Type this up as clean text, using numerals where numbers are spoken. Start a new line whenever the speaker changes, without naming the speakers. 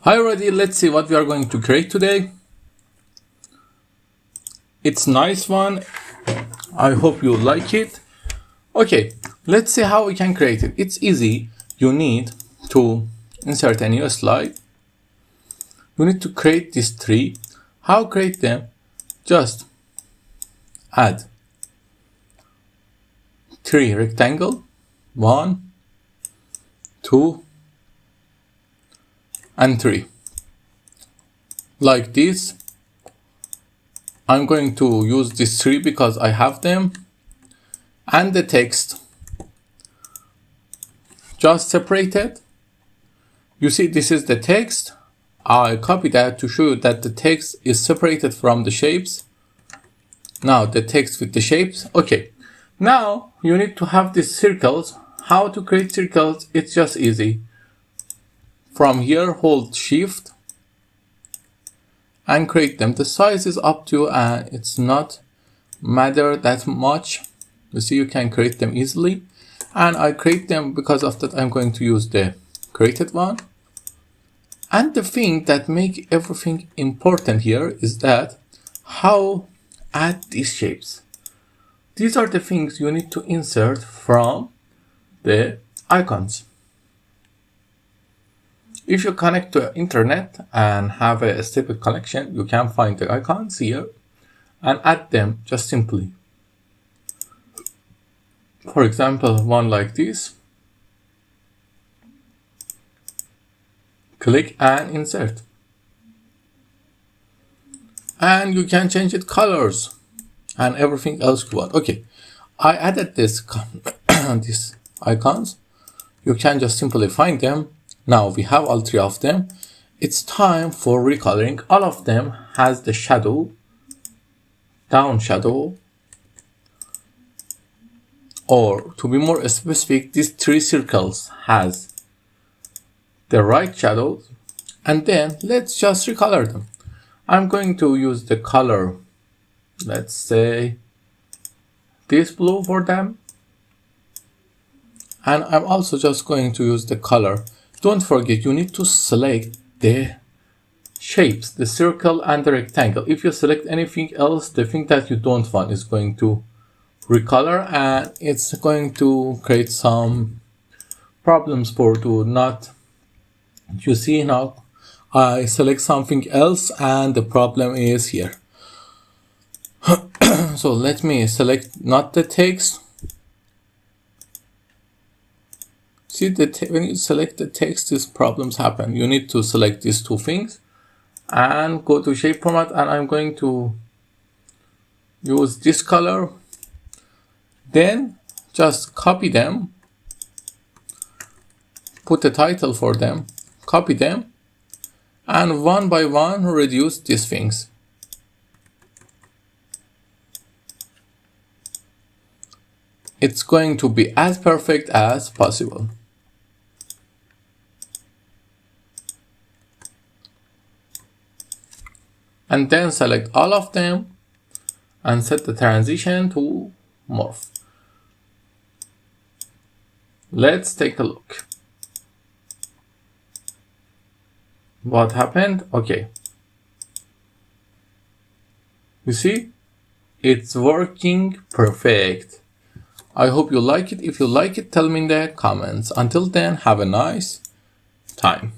Hi everybody, let's see what we are going to create today. It's a nice one. I hope you like it. Okay, let's see how we can create it. It's easy. You need to insert a new slide. You need to create this tree. How create them? Just add 3 rectangle, 1, 2, and 3. Like this. I'm going to use these 3 because I have them. And the text. Just separate it. You see, this is the text. I copy that to show you that the text is separated from the shapes. Now the text with the shapes. Okay. Now you need to have these circles. How to create circles? It's just easy. From here, hold Shift and create them. The size is up to you and it's not matter that much. You see, you can create them easily. And I create them because of that I'm going to use the created one. And the thing that make everything important here is that how add these shapes. These are the things you need to insert from the icons. If you connect to internet and have a stable connection, you can find the icons here and add them just simply. For example, one like this. Click and insert. And you can change it colors and everything else you want. Okay, I added this these icons. You can just simply find them. Now we have all 3 of them. It's time for recoloring. All of them has the shadow, down shadow, or to be more specific, these 3 circles has the right shadows. And then let's just recolor them. I'm going to use the color, let's say this blue for them. And I'm also just going to use the color. Don't forget, you need to select the shapes, the circle and the rectangle. If you select anything else, the thing that you don't want is going to recolor and it's going to create some problems for you. Not, you see now, I select something else and the problem is here. So let me select not the text. See, when you select the text, these problems happen. You need to select these 2 things and go to shape format, and I'm going to use this color. Then just copy them, put a title for them, copy them, and one by one reduce these things. It's going to be as perfect as possible. And then select all of them and set the transition to morph. Let's take a look. What happened? Okay. You see? It's working perfect. I hope you like it. If you like it, tell me in the comments. Until then, have a nice time.